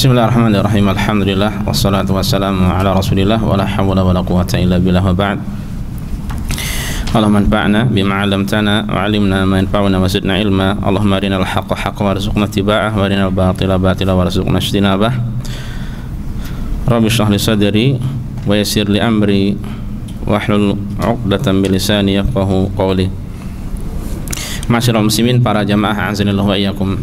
Bismillahirrahmanirrahim. Alhamdulillah wassalatu wassalamu ala Rasulillah wa la haula wa la quwwata illa billah wa ba'd. Allahumma anfa'na bima 'allamtana wa 'allimna ma yanfa'una wa zidna ilma. Allahumma arinal haqqa haqqan warzuqna ittiba'ah wa arinal batila batila warzuqna ijtinabah. Rabbi shrah li sadri wa yassir li amri wahlul 'uqdatam min lisani yafqahu qawli. Ma'asyiral muslimin, para jamaah azanillahu wa iyyakum.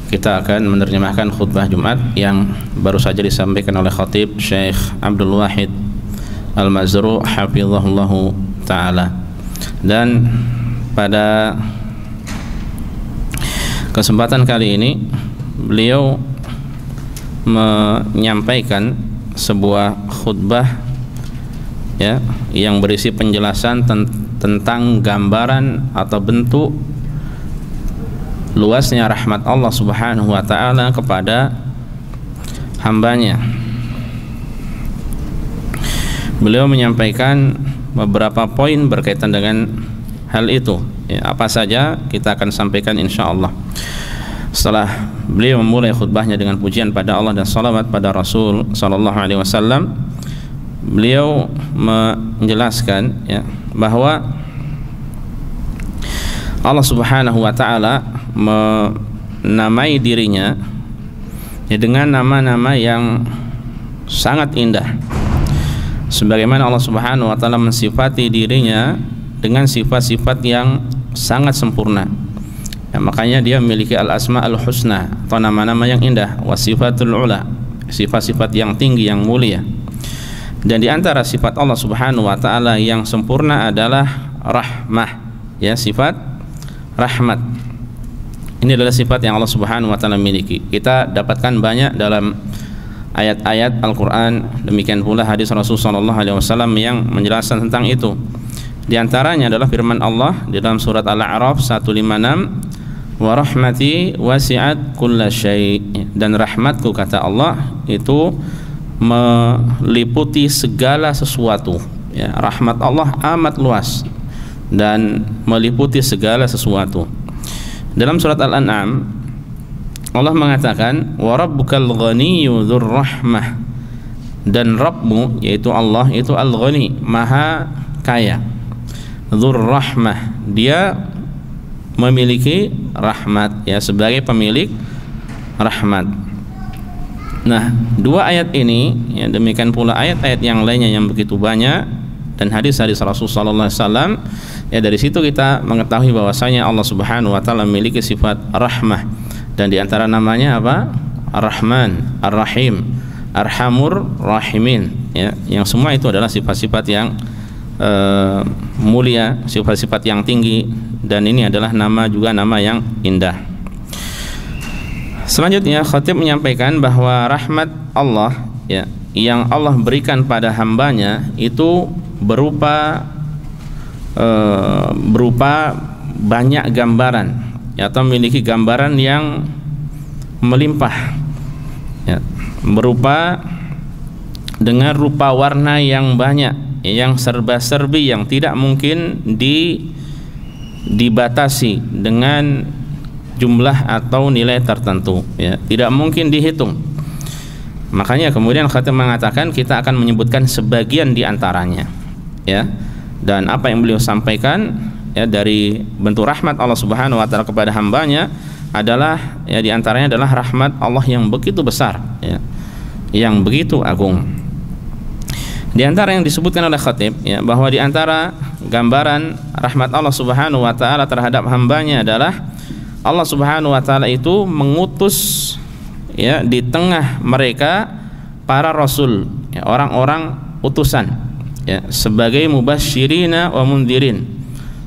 Kita akan menerjemahkan khutbah Jumat yang baru saja disampaikan oleh Khatib Syekh Abdul Wahid Al-Mazru' hafizahullahu ta'ala. Dan pada kesempatan kali ini beliau menyampaikan sebuah khutbah ya, yang berisi penjelasan tentang gambaran atau bentuk luasnya rahmat Allah Subhanahu wa ta'ala kepada hambanya. Beliau menyampaikan beberapa poin berkaitan dengan hal itu ya, apa saja kita akan sampaikan insyaallah. Setelah beliau memulai khutbahnya dengan pujian pada Allah dan salawat pada Rasul sallallahu alaihi wasallam, beliau menjelaskan ya, bahwa Allah Subhanahu wa ta'ala menamai dirinya ya, dengan nama-nama yang sangat indah, sebagaimana Allah Subhanahu wa ta'ala mensifati dirinya dengan sifat-sifat yang sangat sempurna ya, makanya dia memiliki al-asma'ul husna atau nama-nama yang indah, wasifatul ula, sifat-sifat yang tinggi yang mulia. Dan di antara sifat Allah Subhanahu wa ta'ala yang sempurna adalah rahmah ya, sifat rahmat. Ini adalah sifat yang Allah Subhanahu wa ta'ala miliki. Kita dapatkan banyak dalam ayat-ayat Al-Quran, demikian pula hadis Rasulullah SAW yang menjelaskan tentang itu. Di antaranya adalah firman Allah di dalam surat Al-A'raf 156, wa rahmati wasi'at kulla syai', dan rahmatku, kata Allah, itu meliputi segala sesuatu ya, rahmat Allah amat luas dan meliputi segala sesuatu. Dalam surat Al-An'am Allah mengatakan, wa rabbukal ghaniyyu dzur rahmah, dan Rabbmu yaitu Allah itu al-ghani, maha kaya, dzur rahmah, dia memiliki rahmat ya, sebagai pemilik rahmat. Nah, dua ayat ini ya, demikian pula ayat-ayat yang lainnya yang begitu banyak dan hadis-hadis Rasulullah SAW ya, dari situ kita mengetahui bahwasanya Allah Subhanahu wa ta'ala memiliki sifat rahmah, dan di antara namanya apa? Ar-Rahman, Ar-Rahim, Arhamur Rahimin ya, yang semua itu adalah sifat-sifat yang mulia, sifat-sifat yang tinggi, dan ini adalah nama juga nama yang indah. Selanjutnya khatib menyampaikan bahwa rahmat Allah ya, yang Allah berikan pada hambanya itu berupa banyak gambaran ya, atau memiliki gambaran yang melimpah ya, berupa dengan rupa warna yang banyak, yang serba-serbi, yang tidak mungkin dibatasi dengan jumlah atau nilai tertentu ya, tidak mungkin dihitung. Makanya kemudian khatib mengatakan kita akan menyebutkan sebagian di antaranya ya, dan apa yang beliau sampaikan ya, dari bentuk rahmat Allah Subhanahu wa ta'ala kepada hambanya adalah ya, di antaranya adalah rahmat Allah yang begitu besar ya, yang begitu agung. Di antara yang disebutkan oleh khatib ya, bahwa di antara gambaran rahmat Allah Subhanahu wa ta'ala terhadap hambanya adalah Allah Subhanahu wa ta'ala itu mengutus ya, di tengah mereka para rasul ya, orang-orang utusan ya, sebagai mubasyirina wa mundirin,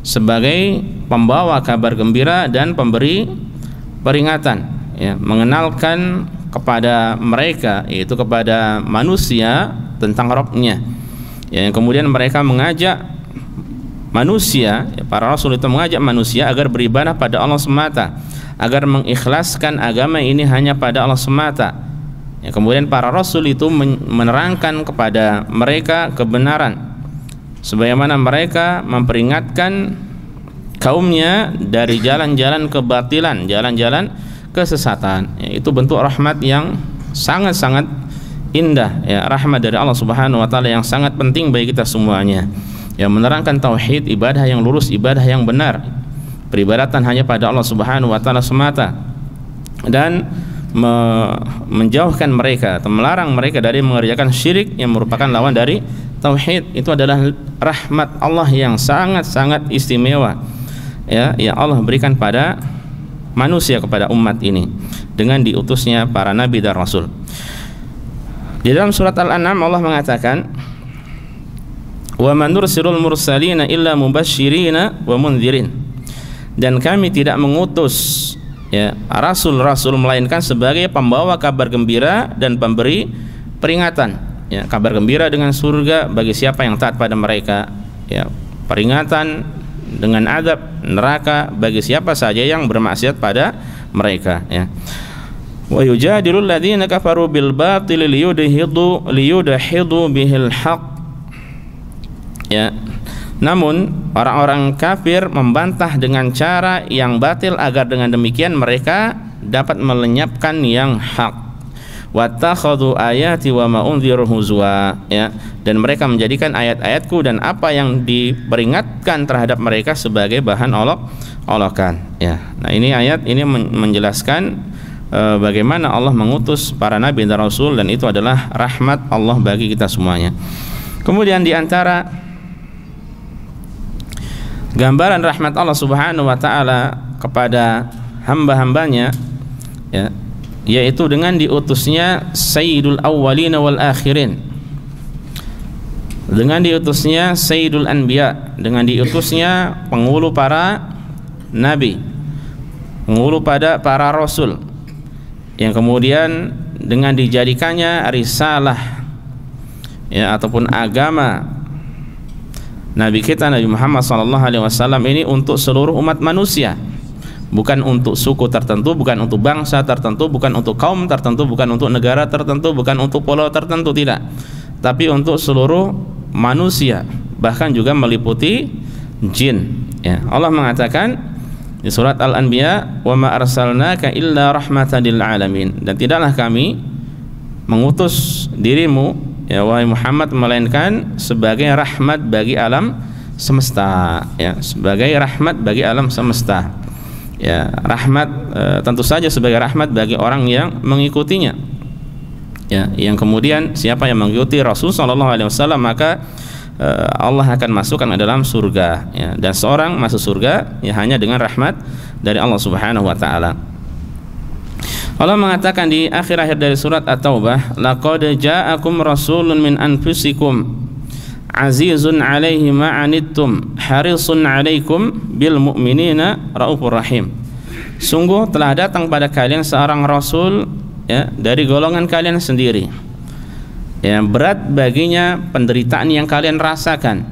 sebagai pembawa kabar gembira dan pemberi peringatan ya, mengenalkan kepada mereka, yaitu kepada manusia, tentang Rabbnya ya, yang kemudian mereka mengajak manusia ya, para rasul itu mengajak manusia agar beribadah pada Allah semata, agar mengikhlaskan agama ini hanya pada Allah semata ya, kemudian para rasul itu menerangkan kepada mereka kebenaran, sebagaimana mereka memperingatkan kaumnya dari jalan-jalan kebatilan, jalan-jalan kesesatan ya, itu bentuk rahmat yang sangat-sangat indah, ya, rahmat dari Allah Subhanahu wa taala yang sangat penting bagi kita semuanya. Ya, menerangkan tauhid, ibadah yang lurus, ibadah yang benar, peribadatan hanya pada Allah Subhanahu wa taala semata, dan menjauhkan mereka atau melarang mereka dari mengerjakan syirik yang merupakan lawan dari tauhid. Itu adalah rahmat Allah yang sangat-sangat istimewa, ya, yang Allah berikan pada manusia, kepada umat ini dengan diutusnya para nabi dan rasul. Di dalam surat Al-An'am Allah mengatakan, "Wa man nursilul mursalina illa mubashshirina wa mundzirin." Dan kami tidak mengutus, ya, rasul-rasul melainkan sebagai pembawa kabar gembira dan pemberi peringatan, ya, kabar gembira dengan surga bagi siapa yang taat pada mereka, ya, peringatan dengan azab neraka bagi siapa saja yang bermaksiat pada mereka, ya. Wa yujadilul ladzina kafaru bil batil liyudhidu bihil haqq, ya. Namun orang-orang kafir membantah dengan cara yang batil agar dengan demikian mereka dapat melenyapkan yang hak. Wattakhadhu ayati wa ma unziru huzwa, ya, dan mereka menjadikan ayat-ayatku dan apa yang diperingatkan terhadap mereka sebagai bahan olok-olokan, ya. Nah, ini ayat ini menjelaskan bagaimana Allah mengutus para nabi dan rasul, dan itu adalah rahmat Allah bagi kita semuanya. Kemudian di antara gambaran rahmat Allah Subhanahu wa taala kepada hamba-hambanya, ya, yaitu dengan diutusnya Sayyidul Awwalin wal Akhirin, dengan diutusnya Sayyidul Anbiya, dengan diutusnya penghulu para nabi, penghulu pada para rasul, yang kemudian dengan dijadikannya risalah, ya, ataupun agama Nabi kita Nabi Muhammad SAW ini untuk seluruh umat manusia, bukan untuk suku tertentu, bukan untuk bangsa tertentu, bukan untuk kaum tertentu, bukan untuk negara tertentu, bukan untuk pulau tertentu, tidak, tapi untuk seluruh manusia, bahkan juga meliputi jin, ya. Allah mengatakan di surat Al-Anbiya, "Wa ma arsalnaka illa rahmatan lil alamin." Dan tidaklah kami mengutus dirimu, ya, wahai Muhammad, melainkan sebagai rahmat bagi alam semesta, ya, sebagai rahmat bagi alam semesta, ya, rahmat tentu saja sebagai rahmat bagi orang yang mengikutinya, ya, yang kemudian siapa yang mengikuti Rasul sallallahu alaihi wasallam maka Allah akan masukkan ke dalam surga, ya, dan seorang masuk surga, ya, hanya dengan rahmat dari Allah Subhanahu wa taala. Allah mengatakan di akhir-akhir dari surat At-Taubah, "Laqad ja'akum rasulun min anfusikum azizun 'alaihi ma 'anittum harisun 'alaikum bil mu'minina raufur rahim." Sungguh telah datang pada kalian seorang rasul, ya, dari golongan kalian sendiri, ya, berat baginya penderitaan yang kalian rasakan,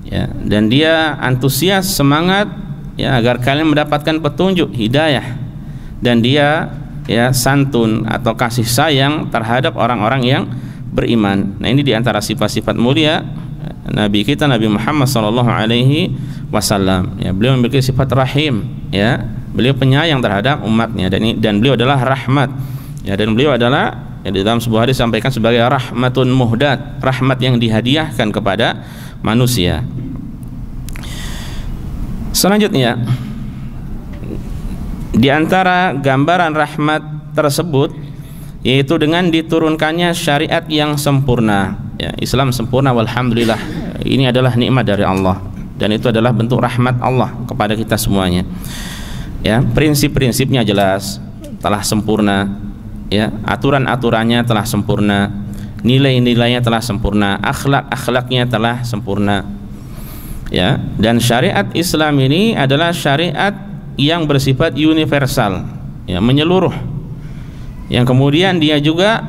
ya, dan dia antusias, semangat, ya, agar kalian mendapatkan petunjuk hidayah, dan dia, ya, santun atau kasih sayang terhadap orang-orang yang beriman. Nah, ini diantara sifat-sifat mulia Nabi kita Nabi Muhammad SAW, ya, beliau memiliki sifat rahim, ya, beliau penyayang terhadap umatnya, dan beliau adalah rahmat, ya, dan beliau adalah, yang di dalam sebuah hadis disampaikan sebagai rahmatun muhdat, rahmat yang dihadiahkan kepada manusia. Selanjutnya, di antara gambaran rahmat tersebut yaitu dengan diturunkannya syariat yang sempurna, ya, Islam sempurna, walhamdulillah. Ini adalah nikmat dari Allah, dan itu adalah bentuk rahmat Allah kepada kita semuanya, ya. Prinsip-prinsipnya jelas, telah sempurna, ya, aturan-aturannya telah sempurna, nilai-nilainya telah sempurna, akhlak-akhlaknya telah sempurna, ya. Dan syariat Islam ini adalah syariat yang bersifat universal, ya, menyeluruh, yang kemudian dia juga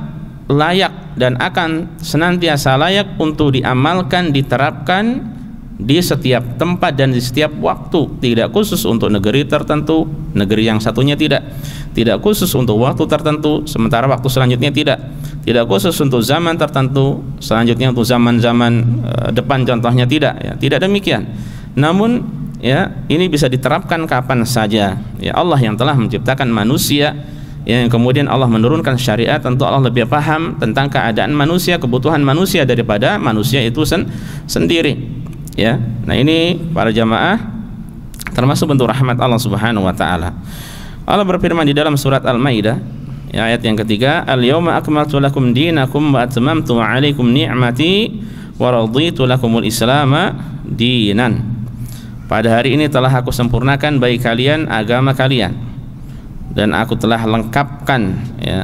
layak dan akan senantiasa layak untuk diamalkan, diterapkan di setiap tempat dan di setiap waktu, tidak khusus untuk negeri tertentu, negeri yang satunya tidak khusus untuk waktu tertentu, sementara waktu selanjutnya tidak khusus untuk zaman tertentu, selanjutnya untuk zaman-zaman depan contohnya, tidak demikian. Namun, ya, ini bisa diterapkan kapan saja, ya. Allah yang telah menciptakan manusia, yang kemudian Allah menurunkan syariat, tentu Allah lebih paham tentang keadaan manusia, kebutuhan manusia daripada manusia itu sendiri. Ya, nah ini para jamaah termasuk bentuk rahmat Allah Subhanahu wa taala. Allah berfirman di dalam surat Al-Maidah, ya, ayat yang ketiga, "Al-yauma akmaltu lakum dinakum wa atmamtu 'alaikum ni'mati wa raditu lakumul islama dinan." Pada hari ini telah aku sempurnakan bagi kalian agama kalian, dan aku telah lengkapkan, ya,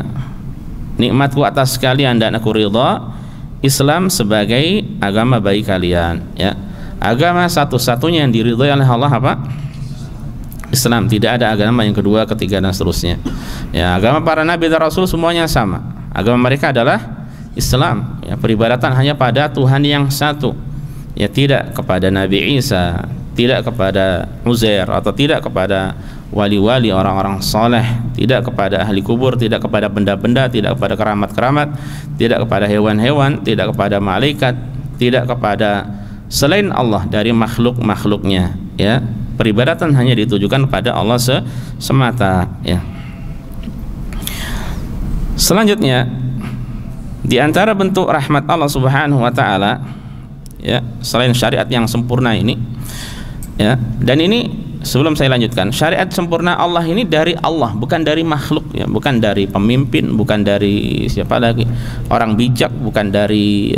nikmatku atas kalian, dan aku ridha Islam sebagai agama bagi kalian. Ya, agama satu-satunya yang diridhai oleh Allah apa? Islam. Tidak ada agama yang kedua, ketiga, dan seterusnya. Ya, agama para nabi dan rasul semuanya sama. Agama mereka adalah Islam. Ya, peribadatan hanya pada Tuhan yang satu. Ya, tidak kepada Nabi Isa, tidak kepada Uzair, atau tidak kepada wali-wali, orang-orang soleh, tidak kepada ahli kubur, tidak kepada benda-benda, tidak kepada keramat-keramat, tidak kepada hewan-hewan, tidak kepada malaikat, tidak kepada selain Allah dari makhluk-makhluknya. Ya, peribadatan hanya ditujukan pada Allah semata. Ya. Selanjutnya, di antara bentuk rahmat Allah Subhanahu wa taala, ya, selain syariat yang sempurna ini, ya, dan ini sebelum saya lanjutkan, syariat sempurna Allah ini dari Allah, bukan dari makhluk, ya, bukan dari pemimpin, bukan dari siapa lagi, orang bijak, bukan dari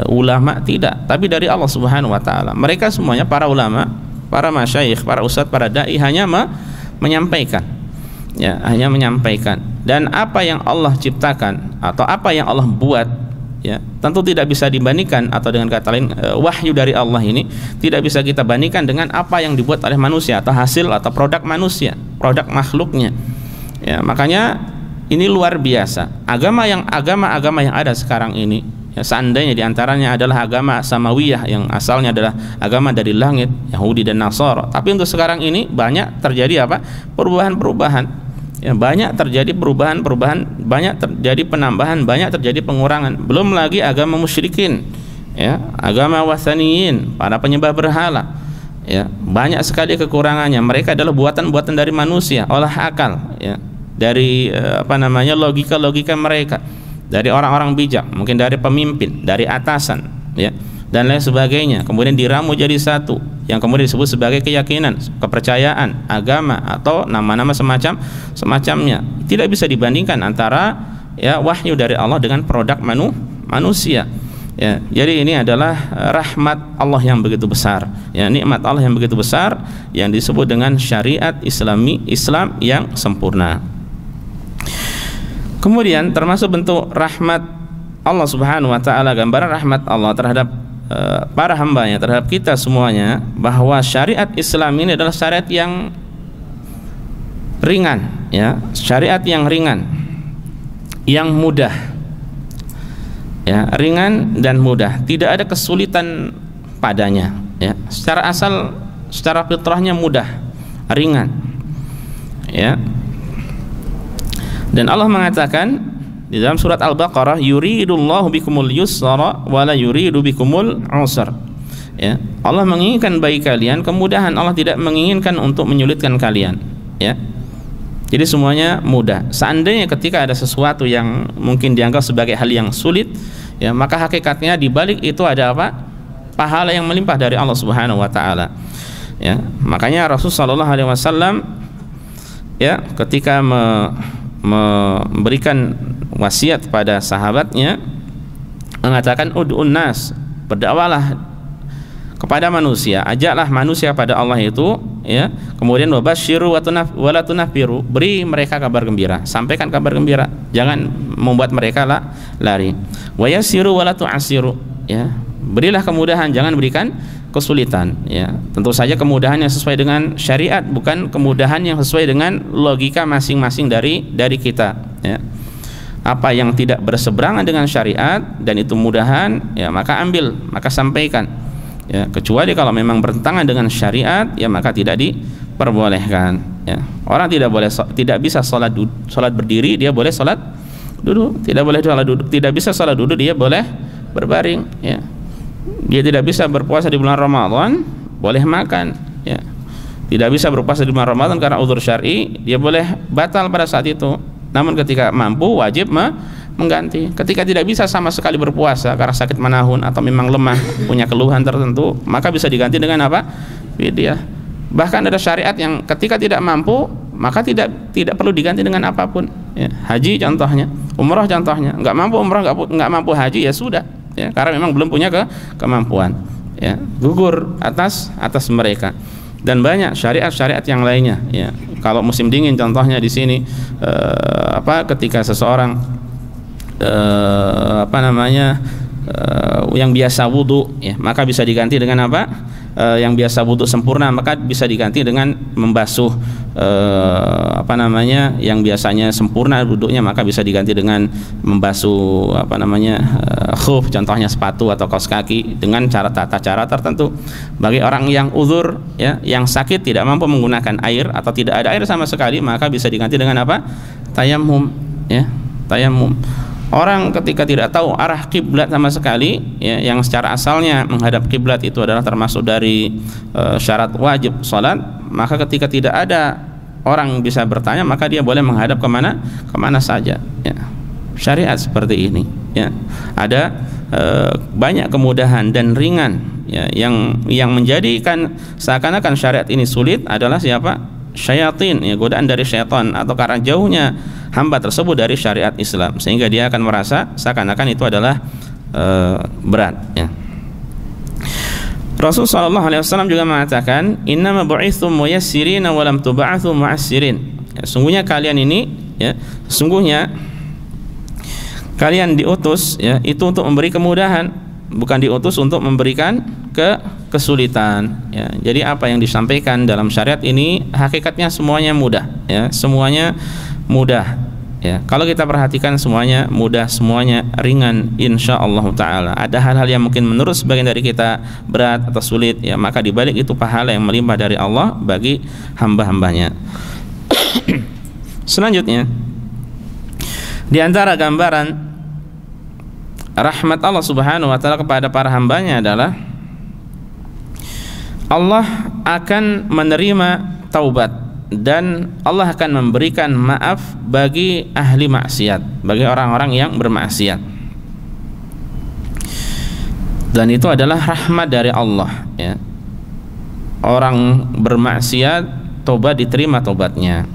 ulama, tidak, tapi dari Allah Subhanahu wa taala. Mereka semuanya, para ulama, para masyayikh, para ustadz, para dai, hanya menyampaikan, ya, hanya menyampaikan. Dan apa yang Allah ciptakan atau apa yang Allah buat, ya, tentu tidak bisa dibandingkan, atau dengan kata lain, wahyu dari Allah ini tidak bisa kita bandingkan dengan apa yang dibuat oleh manusia, atau hasil atau produk manusia, produk makhluknya. Ya, makanya ini luar biasa. Agama yang ada sekarang ini, ya, seandainya diantaranya adalah agama samawiyah yang asalnya adalah agama dari langit, Yahudi dan Nasara, tapi untuk sekarang ini banyak terjadi apa? Perubahan-perubahan. Ya, banyak terjadi perubahan-perubahan, banyak terjadi penambahan, banyak terjadi pengurangan. Belum lagi agama musyrikin, ya, agama wasaniyin, para penyembah berhala. Ya, banyak sekali kekurangannya. Mereka adalah buatan-buatan dari manusia, olah akal, ya, dari logika-logika mereka, dari orang-orang bijak, mungkin dari pemimpin, dari atasan, ya, dan lain sebagainya. Kemudian diramu jadi satu, yang kemudian disebut sebagai keyakinan, kepercayaan, agama, atau nama-nama semacamnya. Tidak bisa dibandingkan antara, ya, wahyu dari Allah dengan produk manusia. Ya, jadi ini adalah rahmat Allah yang begitu besar, ya, nikmat Allah yang begitu besar, yang disebut dengan syariat Islam yang sempurna. Kemudian termasuk bentuk rahmat Allah Subhanahu wa taala, gambaran rahmat Allah terhadap para hambanya, terhadap kita semuanya, bahwa syariat Islam ini adalah syariat yang ringan, ya, syariat yang ringan, yang mudah, ya, ringan dan mudah, tidak ada kesulitan padanya, ya, secara asal, secara fitrahnya mudah, ringan, ya. Dan Allah mengatakan di dalam surat Al-Baqarah, yuridullahu bikumul yusra wa la yuridu bikumul usra. Ya, Allah menginginkan bagi kalian kemudahan, Allah tidak menginginkan untuk menyulitkan kalian, ya. Jadi semuanya mudah. Seandainya ketika ada sesuatu yang mungkin dianggap sebagai hal yang sulit, ya, maka hakikatnya di balik itu ada apa? Pahala yang melimpah dari Allah Subhanahu wa taala. Ya, makanya Rasulullah sallallahu alaihi wasallam, ya, ketika memberikan wasiat pada sahabatnya, mengatakan ud'un nas, berdakwalah kepada manusia, ajaklah manusia pada Allah itu, ya. Kemudian wabasyiru wa la tunafiru, beri mereka kabar gembira, sampaikan kabar gembira, jangan membuat mereka lari. Wa yassiru wa la tu'assiru, ya, berilah kemudahan, jangan berikan kesulitan, ya. Tentu saja kemudahan yang sesuai dengan syariat, bukan kemudahan yang sesuai dengan logika masing-masing dari kita, ya. Apa yang tidak berseberangan dengan syariat dan itu mudahan, ya, maka ambil, maka sampaikan, ya. Kecuali kalau memang bertentangan dengan syariat, ya, maka tidak diperbolehkan, ya. Orang tidak bisa sholat berdiri, dia boleh sholat duduk. Tidak boleh sholat duduk, tidak bisa sholat duduk, dia boleh berbaring, ya. Dia tidak bisa berpuasa di bulan Ramadan, boleh makan, ya. Tidak bisa berpuasa di bulan Ramadan karena uzur syar'i, dia boleh batal pada saat itu, Namun ketika mampu wajib mengganti. Ketika tidak bisa sama sekali berpuasa karena sakit manahun atau memang lemah, punya keluhan tertentu, maka bisa diganti dengan apa? Fidyah. Bahkan ada syariat yang ketika tidak mampu, maka tidak perlu diganti dengan apapun. Ya, haji contohnya, umrah contohnya, nggak mampu umrah, nggak mampu haji, ya sudah. Ya, karena memang belum punya kemampuan. Ya, gugur atas mereka. Dan banyak syariat-syariat yang lainnya. Ya, kalau musim dingin contohnya di sini, ketika seseorang yang biasa wudu, ya, maka bisa diganti dengan apa? Yang biasa wudu sempurna, maka bisa diganti dengan membasuh yang biasanya sempurna wudunya, maka bisa diganti dengan membasuh khuf, contohnya sepatu atau kaos kaki, dengan tata cara tertentu. Bagi orang yang uzur, ya, yang sakit tidak mampu menggunakan air atau tidak ada air sama sekali, maka bisa diganti dengan apa? Tayammum, ya, tayammum. Orang ketika tidak tahu arah kiblat sama sekali, ya, yang secara asalnya menghadap kiblat itu adalah termasuk dari syarat wajib salat, maka ketika tidak ada orang bisa bertanya, maka dia boleh menghadap kemana saja. Ya. Syariat seperti ini, ya. Ada banyak kemudahan dan ringan, ya, yang menjadikan seakan-akan syariat ini sulit adalah siapa? Syayatin, ya, godaan dari syaitan, atau karena jauhnya hamba tersebut dari syariat Islam, sehingga dia akan merasa seakan-akan itu adalah berat, ya. Rasulullah SAW juga mengatakan, innama bu'ithum muyassirina wa lam tub'atsu mu'assirin. Ya, sungguhnya kalian ini, ya, sungguhnya kalian diutus, ya, itu untuk memberi kemudahan, bukan diutus untuk memberikan kesulitan, ya. Jadi apa yang disampaikan dalam syariat ini hakikatnya semuanya mudah, ya, semuanya mudah, ya. Kalau kita perhatikan semuanya mudah, semuanya ringan, insyaallah taala. Ada hal-hal yang mungkin menurut sebagian dari kita berat atau sulit, ya, maka dibalik itu pahala yang melimpah dari Allah bagi hamba-hambanya. Selanjutnya, di antara gambaran rahmat Allah Subhanahu wa taala kepada para hambanya adalah Allah akan menerima taubat dan Allah akan memberikan maaf bagi ahli maksiat, bagi orang-orang yang bermaksiat. Dan itu adalah rahmat dari Allah, ya. Orang bermaksiat taubat diterima taubatnya.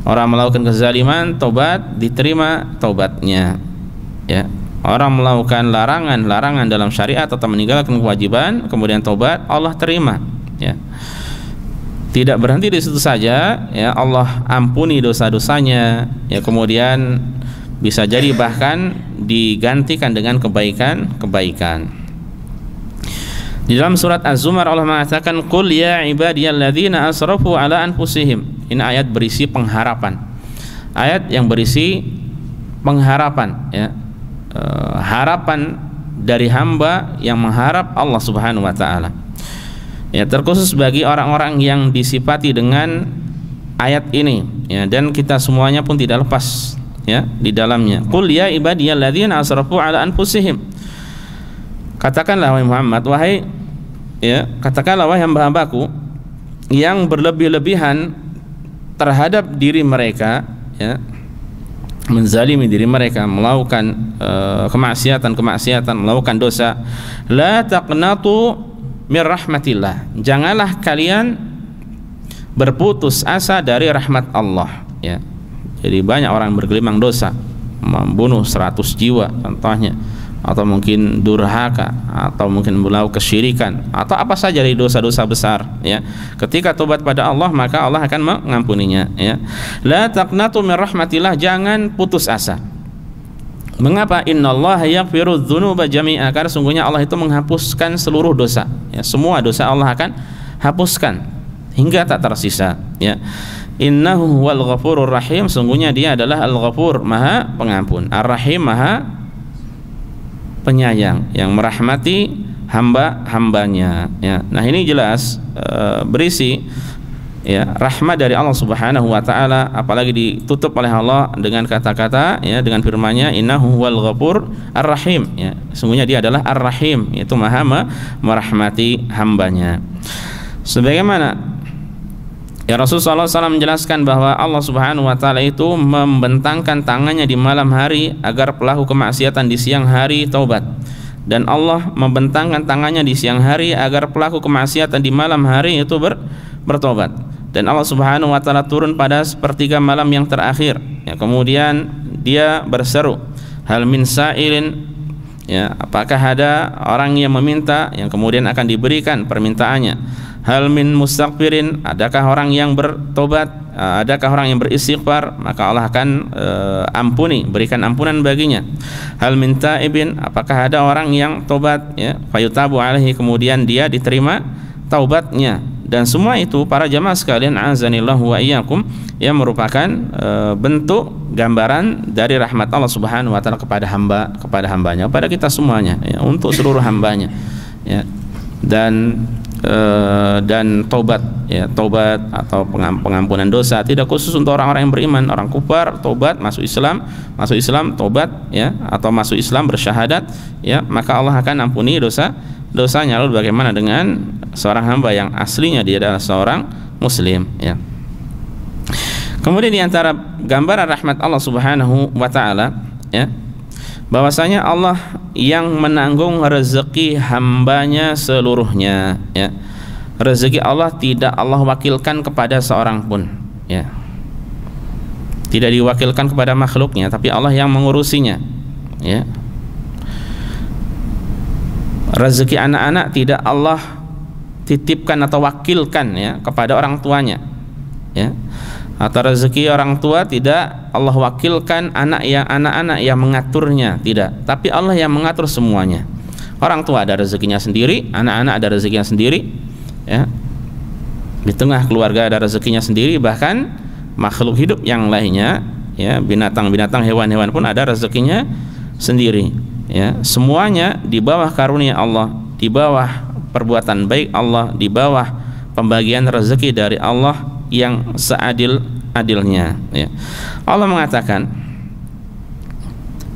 Orang melakukan kezaliman taubat diterima taubatnya, ya. Orang melakukan larangan dalam syariat atau meninggalkan kewajiban kemudian taubat, Allah terima, ya. Tidak berhenti di situ saja, ya, Allah ampuni dosa-dosanya, ya, kemudian bisa jadi bahkan digantikan dengan kebaikan-kebaikan. Di dalam surat Az-Zumar Allah mengatakan, qul ya ibadiyalladzina asrafu ala anfusihim. Ini ayat berisi pengharapan, ayat yang berisi pengharapan, ya. Harapan dari hamba yang mengharap Allah Subhanahu wa taala, ya, terkhusus bagi orang-orang yang disifati dengan ayat ini, ya, dan kita semuanya pun tidak lepas, ya, di dalamnya. Qul ya ibadiyalladzina asrafu ala anfusihim. Katakanlah wahai Muhammad, katakanlah wahai hamba-hambaku yang berlebih-lebihan terhadap diri mereka, ya, menzalimi diri mereka, melakukan kemaksiatan, melakukan dosa. La taqnatu min rahmatillah. Janganlah kalian berputus asa dari rahmat Allah, ya. Jadi banyak orang bergelimang dosa, membunuh 100 jiwa contohnya, atau mungkin durhaka, atau mungkin melakukan kesyirikan, atau apa saja dari dosa-dosa besar, ya. Ketika tobat pada Allah, maka Allah akan mengampuninya, ya. La taqnatu min rahmatillah, jangan putus asa. Mengapa? Innallaha yaghfiru dzunuba jami'a, karena sungguhnya Allah itu menghapuskan seluruh dosa, ya. Semua dosa Allah akan hapuskan hingga tak tersisa, ya. Innahu huwal ghafurur rahim, sungguhnya Dia adalah Al-Ghafur, Maha Pengampun, Ar-Rahim, Maha Penyayang, yang merahmati hamba-hambanya, ya. Nah, ini jelas berisi, ya, rahmat dari Allah Subhanahu wa taala, apalagi ditutup oleh Allah dengan kata-kata, ya, dengan firman-Nya innahu huwal ghafur ar-rahim, ya. Sungguhnya Dia adalah ar-rahim, yaitu Maha merahmati hambanya. Sebagaimana Ya, Rasulullah SAW menjelaskan bahwa Allah Subhanahu wa taala itu membentangkan tangannya di malam hari agar pelaku kemaksiatan di siang hari taubat, dan Allah membentangkan tangannya di siang hari agar pelaku kemaksiatan di malam hari itu bertobat. Dan Allah Subhanahu wa taala turun pada sepertiga malam yang terakhir, ya, kemudian dia berseru, hal min sa'ilin, ya, apakah ada orang yang meminta, yang kemudian akan diberikan permintaannya. Hal min mustaghfirin, adakah orang yang bertobat, adakah orang yang beristighfar, maka Allah akan ampuni, berikan ampunan baginya. Hal min taibin, apakah ada orang yang tobat, ya, fayutabu alaihi, kemudian dia diterima taubatnya. Dan semua itu para jamaah sekalian, azanillahu wa iyyakum, yang merupakan bentuk gambaran dari rahmat Allah Subhanahu wa taala kepada hambanya, kepada kita semuanya, ya, untuk seluruh hambanya, ya. Dan taubat, ya, taubat atau pengampunan dosa tidak khusus untuk orang-orang yang beriman. Orang kufar taubat, masuk Islam taubat, ya, atau masuk Islam bersyahadat, ya, maka Allah akan ampuni dosanya. Lalu bagaimana dengan seorang hamba yang aslinya dia adalah seorang muslim, ya. Kemudian di antara gambaran rahmat Allah Subhanahu wa taala, ya, bahwasanya Allah yang menanggung rezeki hambanya seluruhnya, ya. Rezeki Allah tidak Allah wakilkan kepada seorang pun, ya. Tidak diwakilkan kepada makhluknya, tapi Allah yang mengurusinya, ya. Rezeki anak-anak tidak Allah titipkan atau wakilkan, ya, kepada orang tuanya, ya. Atau rezeki orang tua tidak Allah wakilkan anak-anak yang mengaturnya, tidak, tapi Allah yang mengatur semuanya. Orang tua ada rezekinya sendiri, anak-anak ada rezekinya sendiri, ya. Di tengah keluarga ada rezekinya sendiri, bahkan makhluk hidup yang lainnya, ya, binatang-binatang, hewan-hewan pun ada rezekinya sendiri, ya. Semuanya di bawah karunia Allah, di bawah perbuatan baik Allah, di bawah pembagian rezeki dari Allah yang seadil-adilnya, ya. Allah mengatakan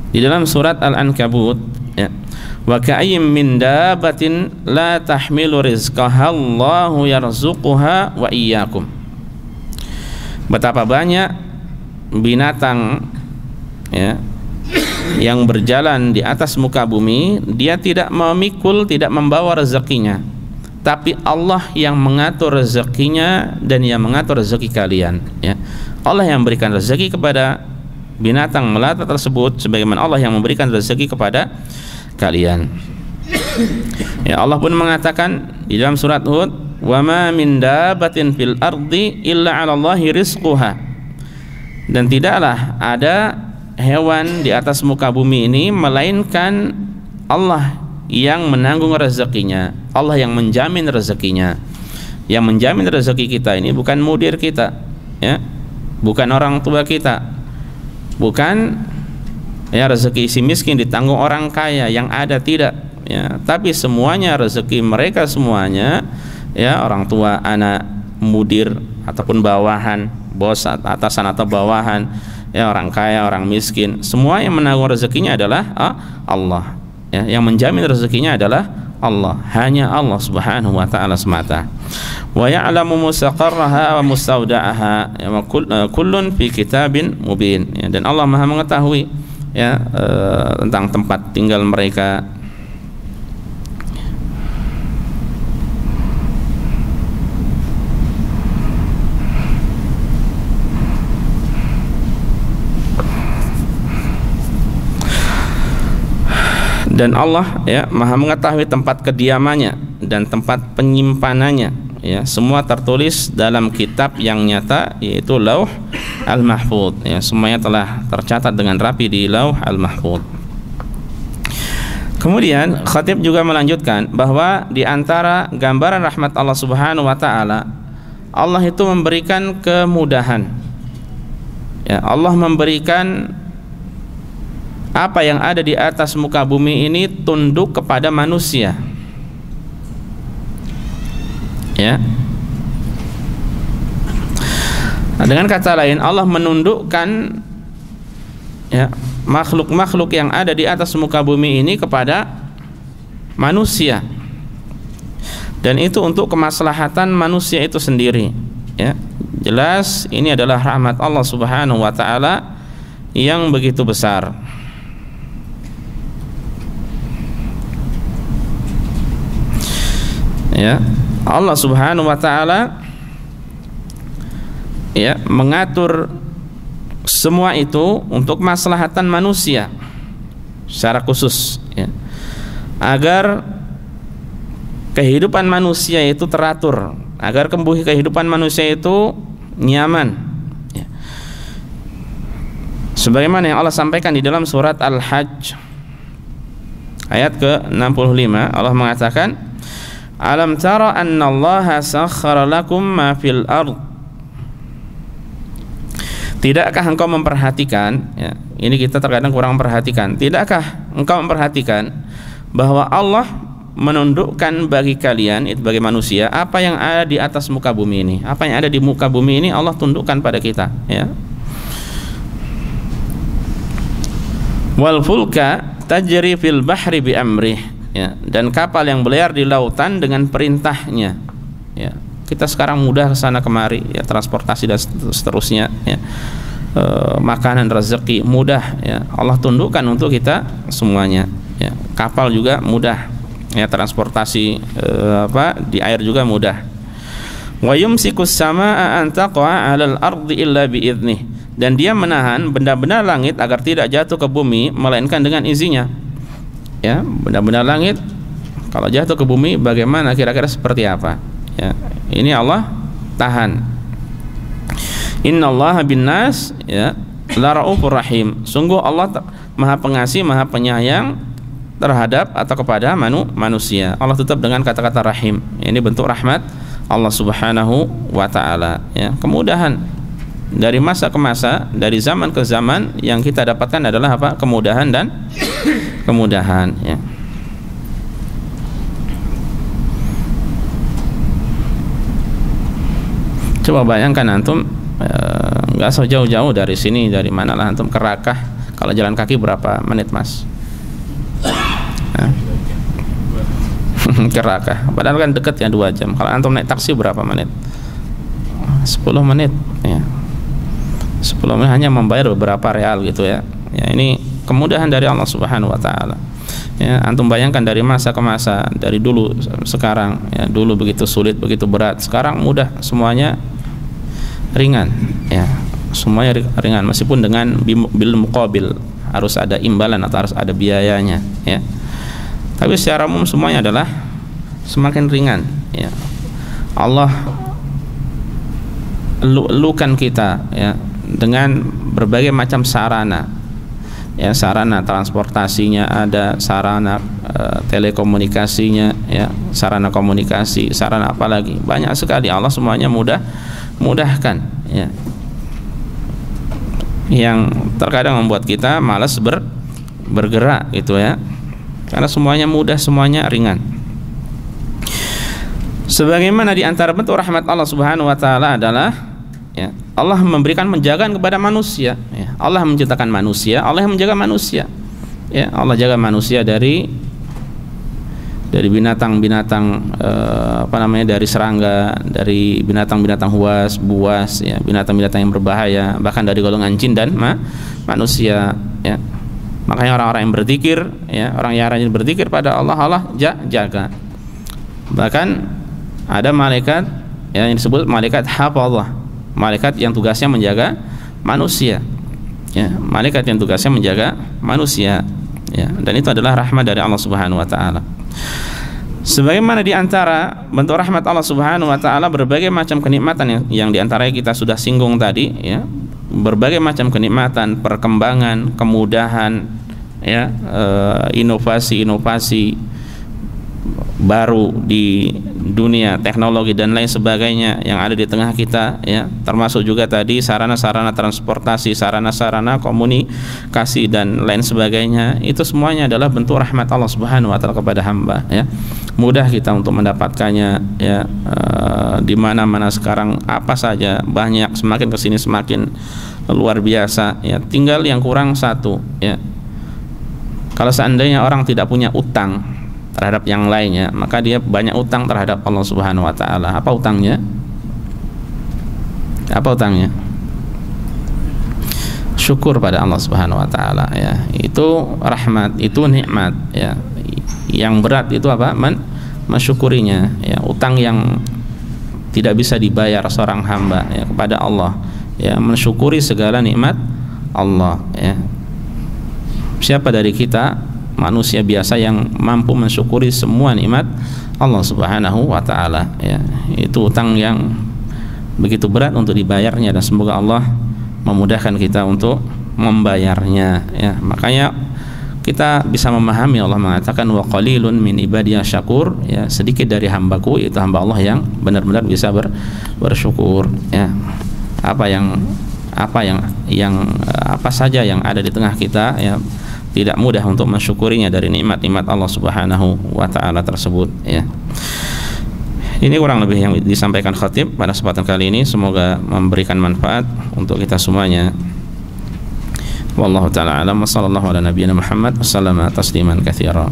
di dalam surat Al-Ankabut, ya, wa ka'ayyim min dabatin la tahmilu rizqaha Allahu yarzuquha wa iyyakum. Betapa banyak binatang, ya, yang berjalan di atas muka bumi, dia tidak memikul, tidak membawa rezekinya, tapi Allah yang mengatur rezekinya dan yang mengatur rezeki kalian, ya. Allah yang memberikan rezeki kepada binatang melata tersebut, sebagaimana Allah yang memberikan rezeki kepada kalian. Ya, Allah pun mengatakan di dalam surat Hud, wa ma min dabatin fil ardi illa 'ala Allahi rizquha. Dan tidaklah ada hewan di atas muka bumi ini melainkan Allah yang menanggung rezekinya, Allah yang menjamin rezekinya. Yang menjamin rezeki kita ini bukan mudir kita, ya, bukan orang tua kita, bukan, ya, rezeki si miskin ditanggung orang kaya yang ada, tidak, ya, tapi semuanya rezeki mereka semuanya, ya, orang tua, anak, mudir ataupun bawahan, bos, atasan atau bawahan, ya, orang kaya, orang miskin, semua yang menanggung rezekinya adalah Allah, ya. Yang menjamin rezekinya adalah Allah, hanya Allah Subhanahu wa taala semata. Wa ya'lamu mustaqarraha wa mustawda'aha, ya, kullun fi kitabin mubin, ya. Dan Allah Maha mengetahui, ya, tentang tempat tinggal mereka. Dan Allah, ya, Maha mengetahui tempat kediamannya dan tempat penyimpanannya, ya. Semua tertulis dalam kitab yang nyata, yaitu Lauh Al-Mahfuz, ya. Semuanya telah tercatat dengan rapi di Lauh Al-Mahfuz. Kemudian khatib juga melanjutkan bahwa di antara gambaran rahmat Allah Subhanahu wa taala, Allah itu memberikan kemudahan, ya. Allah memberikan apa yang ada di atas muka bumi ini tunduk kepada manusia, ya. Nah, dengan kata lain, Allah menundukkan, ya, makhluk-makhluk yang ada di atas muka bumi ini kepada manusia, dan itu untuk kemaslahatan manusia itu sendiri, ya. Jelas ini adalah rahmat Allah Subhanahu wa taala yang begitu besar. Ya, Allah Subhanahu wa taala ya mengatur semua itu untuk maslahatan manusia secara khusus, ya, agar kehidupan manusia itu teratur, agar kehidupan manusia itu nyaman, ya. Sebagaimana yang Allah sampaikan di dalam surat Al-Hajj ayat ke-65, Allah mengatakan, alam tara annallaha sakhkhara lakum ma fil ard. Tidakkah engkau memperhatikan, ya, ini kita terkadang kurang memperhatikan, tidakkah engkau memperhatikan bahwa Allah menundukkan bagi kalian, itu bagi manusia, apa yang ada di atas muka bumi ini. Apa yang ada di muka bumi ini Allah tundukkan pada kita, ya. Wal fulka tajri fil bahri bi amrih, ya, dan kapal yang berlayar di lautan dengan perintahnya, ya. Kita sekarang mudah ke sana kemari, ya, transportasi dan seterusnya, ya. Makanan, rezeki mudah, ya. Allah tundukkan untuk kita semuanya, ya. Kapal juga mudah, ya, transportasi di air juga mudah. Wa yumsikus samaa an taqa'a 'alal ardi illa bi idnih, dan dia menahan benda-benda langit agar tidak jatuh ke bumi melainkan dengan izinnya. Ya, benda-benda langit kalau jatuh ke bumi bagaimana, kira-kira seperti apa? Ya, ini Allah tahan. Innallaha binnas, ya, la raufur rahim. Sungguh Allah Maha Pengasih, Maha Penyayang terhadap atau kepada manusia. Allah tutup dengan kata-kata rahim. Ini bentuk rahmat Allah Subhanahu wa taala, ya. Kemudahan dari masa ke masa, dari zaman ke zaman yang kita dapatkan adalah apa? Kemudahan dan kemudahan, ya. Coba bayangkan antum nggak so jauh-jauh dari sini, dari manalah antum ke Rakah, kalau jalan kaki berapa menit, Mas? Ke Rakah, padahal kan dekat, ya, 2 jam. Kalau antum naik taksi berapa menit? 10 menit, ya. 10 menit hanya membayar beberapa real gitu, ya. Ya, ini kemudahan dari Allah Subhanahu wa taala. Ya, antum bayangkan dari masa ke masa, dari dulu sekarang, ya, dulu begitu sulit, begitu berat, sekarang mudah, semuanya ringan, ya. Semuanya ringan, meskipun dengan bil muqabil, harus ada imbalan atau harus ada biayanya, ya. Tapi secara umum semuanya adalah semakin ringan, ya. Allah lukan kita, ya, dengan berbagai macam sarana, ya, sarana transportasinya ada, sarana telekomunikasinya, ya, sarana komunikasi, sarana apa lagi, banyak sekali. Allah semuanya mudahkan, ya. Yang terkadang membuat kita malas bergerak gitu, ya, karena semuanya mudah, semuanya ringan. Sebagaimana di antara bentuk rahmat Allah Subhanahu wa taala adalah, ya, Allah memberikan penjagaan kepada manusia, ya. Allah menciptakan manusia, Allah yang menjaga manusia, ya. Allah jaga manusia dari binatang-binatang dari serangga, dari binatang-binatang buas, ya, binatang-binatang yang berbahaya, bahkan dari golongan jin dan manusia, ya. Makanya orang-orang yang berzikir, ya, orang yang rajin berzikir pada Allah, Allah jaga. Bahkan ada malaikat, ya, yang disebut malaikat hafadzah, malaikat yang tugasnya menjaga manusia, ya, malaikat yang tugasnya menjaga manusia, ya. Dan itu adalah rahmat dari Allah Subhanahu wa taala. Sebagaimana di antara bentuk rahmat Allah Subhanahu wa taala berbagai macam kenikmatan yang di antaranya kita sudah singgung tadi, ya. Berbagai macam kenikmatan, perkembangan, kemudahan, ya, inovasi baru di dunia teknologi dan lain sebagainya yang ada di tengah kita, ya, termasuk juga tadi sarana-sarana transportasi, sarana-sarana komunikasi dan lain sebagainya. Itu semuanya adalah bentuk rahmat Allah Subhanahu wa taala kepada hamba, ya. Mudah kita untuk mendapatkannya, ya. Di mana-mana sekarang apa saja banyak, semakin kesini semakin luar biasa, ya. Tinggal yang kurang satu, ya. Kalau seandainya orang tidak punya utang terhadap yang lainnya, maka dia banyak utang terhadap Allah Subhanahu wa taala. Apa utangnya? Apa utangnya? Syukur pada Allah Subhanahu wa taala, ya. Itu rahmat, itu nikmat, ya. Yang berat itu apa? Mensyukurinya, ya. Utang yang tidak bisa dibayar seorang hamba, ya, kepada Allah, ya, mensyukuri segala nikmat Allah, ya. Siapa dari kita manusia biasa yang mampu mensyukuri semua nikmat Allah Subhanahu wa taala, ya. Itu utang yang begitu berat untuk dibayarnya, dan semoga Allah memudahkan kita untuk membayarnya, ya. Makanya kita bisa memahami Allah mengatakan wa qalilun min ibadiyas syakur, ya, sedikit dari hambaku, itu hamba Allah yang benar-benar bisa bersyukur, ya. Apa saja yang ada di tengah kita, ya, tidak mudah untuk mensyukurinya dari nikmat-nikmat Allah Subhanahu wa taala tersebut, ya. Ini kurang lebih yang disampaikan khatib pada kesempatan kali ini, semoga memberikan manfaat untuk kita semuanya. Wallahu taala alam, wa sallallahu ala nabiyyina Muhammad wa sallama tasliman katsira.